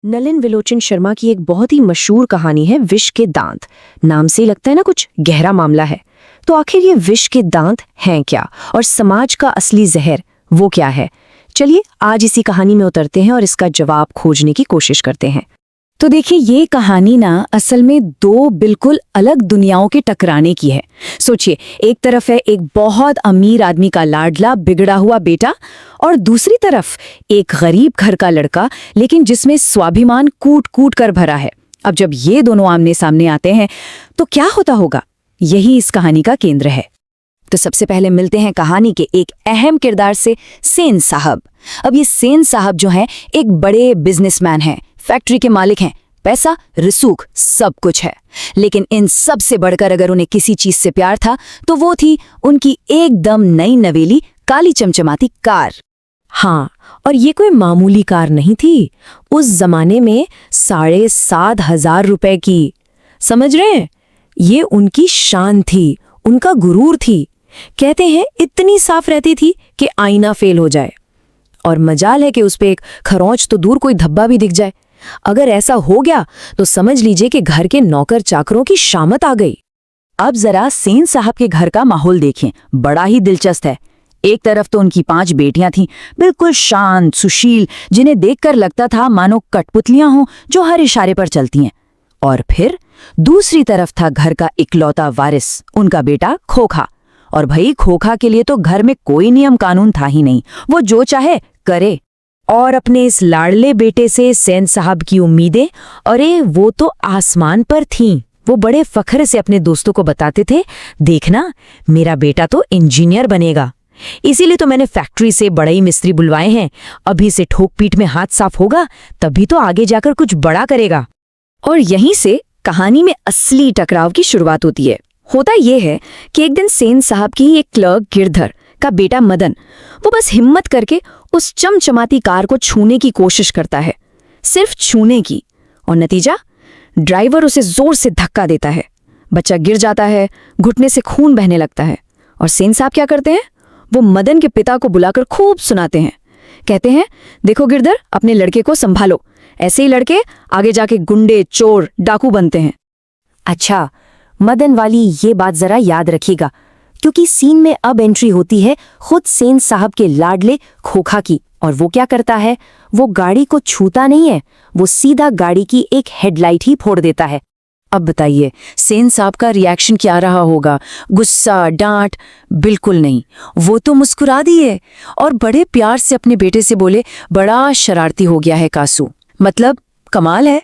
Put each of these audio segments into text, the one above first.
नलिन विलोचन शर्मा की एक बहुत ही मशहूर कहानी है विष के दांत। नाम से ही लगता है ना कुछ गहरा मामला है। तो आखिर ये विष के दांत हैं क्या, और समाज का असली जहर वो क्या है? चलिए आज इसी कहानी में उतरते हैं और इसका जवाब खोजने की कोशिश करते हैं। तो देखिए, ये कहानी ना असल में दो बिल्कुल अलग दुनियाओं के टकराने की है। सोचिए, एक तरफ है एक बहुत अमीर आदमी का लाडला बिगड़ा हुआ बेटा, और दूसरी तरफ एक गरीब घर का लड़का, लेकिन जिसमें स्वाभिमान कूट कूट कर भरा है। अब जब ये दोनों आमने सामने आते हैं तो क्या होता होगा, यही इस कहानी का केंद्र है। तो सबसे पहले मिलते हैं कहानी के एक अहम किरदार से, सेन साहब। अब ये सेन साहब जो हैं एक बड़े बिजनेसमैन हैं, फैक्ट्री के मालिक हैं, पैसा रसूख सब कुछ है। लेकिन इन सब से बढ़कर अगर उन्हें किसी चीज से प्यार था तो वो थी उनकी एकदम नई नवेली काली चमचमाती कार। हाँ, और ये कोई मामूली कार नहीं थी। उस जमाने में 7,500 रुपए की, समझ रहे हैं? ये उनकी शान थी, उनका गुरूर थी। कहते हैं इतनी साफ रहती थी कि आईना फेल हो जाए, और मजाल है कि उस पे एक खरोंच तो दूर कोई धब्बा भी दिख जाए। अगर ऐसा हो गया तो समझ लीजिए कि घर के नौकर चाकरों की शामत आ गई। अब जरा सेन साहब के घर का माहौल देखें, बड़ा ही दिलचस्प है। एक तरफ तो उनकी 5 बेटियां थीं, बिल्कुल शांत सुशील, जिन्हें देखकर लगता था मानो कठपुतलियां हों जो हर इशारे पर चलती हैं। और फिर दूसरी तरफ था घर का इकलौता वारिस, उनका बेटा खोखा। और भाई, खोखा के लिए तो घर में कोई नियम कानून था ही नहीं, वो जो चाहे करे। और अपने इस लाडले बेटे से सेन साहब की उम्मीदें, अरे वो तो आसमान पर थीं। वो बड़े फख्र से अपने दोस्तों को बताते थे, देखना मेरा बेटा तो इंजीनियर बनेगा, इसीलिए तो मैंने फैक्ट्री से बड़े ही मिस्त्री बुलवाए हैं। अभी से ठोक पीट में हाथ साफ होगा तभी तो आगे जाकर कुछ बड़ा करेगा। और यहीं से कहानी में असली टकराव की शुरुआत होती है। होता यह है कि एक दिन सेन साहब की एक क्लर्क गिरधर का बेटा मदन, वो बस हिम्मत करके उस चमचमाती कार को छूने की कोशिश करता है, सिर्फ छूने की। और नतीजा, ड्राइवर उसे जोर से धक्का देता है, बच्चा गिर जाता है, घुटने से खून बहने लगता है। और सेन साहब क्या करते हैं, वो मदन के पिता को बुलाकर खूब सुनाते हैं। कहते हैं, देखो गिरधर, अपने लड़के को संभालो, ऐसे ही लड़के आगे जाके गुंडे चोर डाकू बनते हैं। अच्छा, मदन वाली ये बात जरा याद रखिएगा, क्योंकि सीन में अब एंट्री होती है खुद सेन साहब के लाडले खोखा की। और वो क्या करता है, वो गाड़ी को छूता नहीं है, वो सीधा गाड़ी की एक हेडलाइट ही फोड़ देता है। अब बताइए सेन साहब का रिएक्शन क्या रहा होगा? गुस्सा, डांट? बिल्कुल नहीं, वो तो मुस्कुरा दिए और बड़े प्यार से अपने बेटे से बोले, बड़ा शरारती हो गया है कासू, मतलब कमाल है।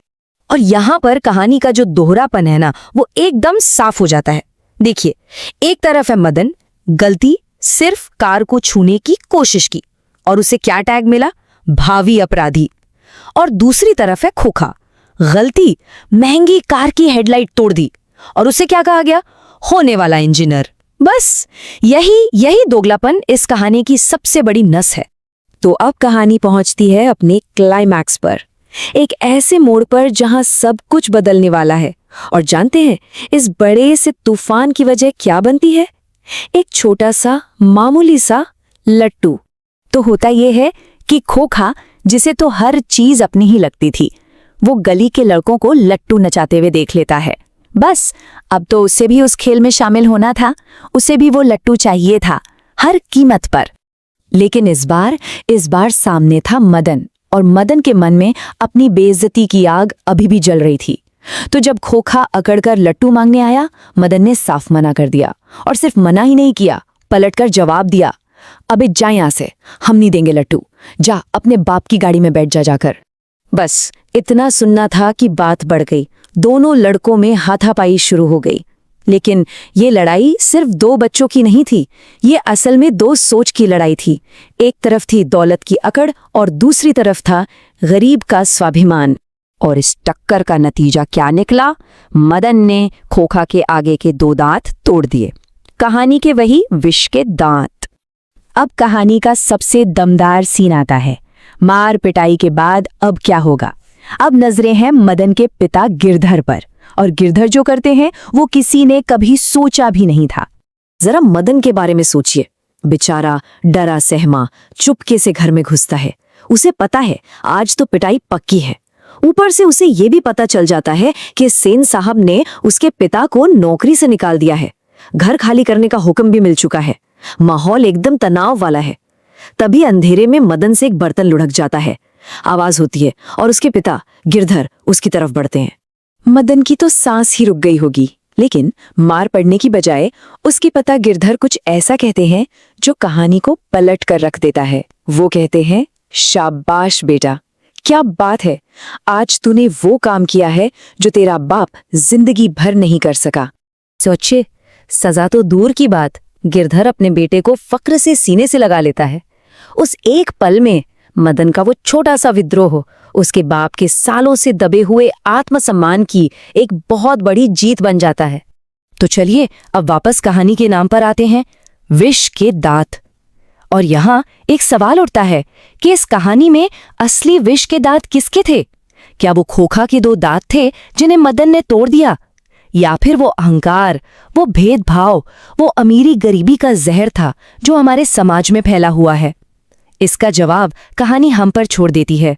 और यहाँ पर कहानी का जो दोहरापन है ना, वो एकदम साफ हो जाता है। देखिए, एक तरफ है मदन, गलती सिर्फ कार को छूने की कोशिश की और उसे क्या टैग मिला, भावी अपराधी। और दूसरी तरफ है खोखा, गलती महंगी कार की हेडलाइट तोड़ दी और उसे क्या कहा गया, होने वाला इंजीनियर। बस यही दोगलापन इस कहानी की सबसे बड़ी नस है। तो अब कहानी पहुंचती है अपने क्लाइमैक्स पर, एक ऐसे मोड़ पर जहां सब कुछ बदलने वाला है। और जानते हैं इस बड़े से तूफान की वजह क्या बनती है? एक छोटा सा मामूली सा लट्टू। तो होता यह है कि खोखा, जिसे तो हर चीज अपनी ही लगती थी, वो गली के लड़कों को लट्टू नचाते हुए देख लेता है। बस अब तो उसे भी उस खेल में शामिल होना था, उसे भी वो लट्टू चाहिए था हर कीमत पर। लेकिन इस बार सामने था मदन, और मदन के मन में अपनी बेइज्जती की आग अभी भी जल रही थी। तो जब खोखा अकड़कर लट्टू मांगने आया, मदन ने साफ मना कर दिया। और सिर्फ मना ही नहीं किया, पलटकर जवाब दिया, अबे जा यहां से, हम नहीं देंगे लट्टू, जा अपने बाप की गाड़ी में बैठ जा जाकर। बस इतना सुनना था कि बात बढ़ गई, दोनों लड़कों में हाथापाई शुरू हो गई। लेकिन ये लड़ाई सिर्फ 2 बच्चों की नहीं थी, ये असल में 2 सोच की लड़ाई थी। एक तरफ थी दौलत की अकड़ और दूसरी तरफ था गरीब का स्वाभिमान। और इस टक्कर का नतीजा क्या निकला? मदन ने खोखा के आगे के 2 दांत तोड़ दिए। कहानी के वही विष के दांत। अब कहानी का सबसे दमदार सीन आता है। मार पिटाई के बाद अब क्या होगा? अब नजरें हैं मदन के पिता गिरधर पर, और गिरधर जो करते हैं वो किसी ने कभी सोचा भी नहीं था। जरा मदन के बारे में सोचिए, बेचारा डरा सहमा चुपके से घर में घुसता है। उसे पता है आज तो पिटाई पक्की है, ऊपर से उसे ये भी पता चल जाता है कि सेन साहब ने उसके पिता को नौकरी से निकाल दिया है। घर खाली करने का हुक्म भी मिल चुका है। माहौल एकदम तनाव वाला है। तभी अंधेरे में मदन से एक बर्तन लुढ़क जाता है। आवाज होती है और उसके पिता गिरधर उसकी तरफ बढ़ते हैं। मदन की तो सांस ही रुक गई होगी, लेकिन मार पड़ने की बजाय उसके पिता गिरधर कुछ ऐसा कहते हैं जो कहानी को पलट कर रख देता है। वो कहते हैं, शाबाश बेटा, क्या बात है, आज तूने वो काम किया है जो तेरा बाप जिंदगी भर नहीं कर सका। सोचे, सजा तो दूर की बात, गिरधर अपने बेटे को फक्र से सीने से लगा लेता है। उस एक पल में मदन का वो छोटा सा विद्रोह उसके बाप के सालों से दबे हुए आत्मसम्मान की एक बहुत बड़ी जीत बन जाता है। तो चलिए अब वापस कहानी के नाम पर आते हैं, विष के दांत। और यहाँ एक सवाल उठता है कि इस कहानी में असली विष के दांत किसके थे? क्या वो खोखा के 2 दांत थे जिन्हें मदन ने तोड़ दिया, या फिर वो अहंकार, वो भेदभाव, वो अमीरी गरीबी का जहर था जो हमारे समाज में फैला हुआ है? इसका जवाब कहानी हम पर छोड़ देती है।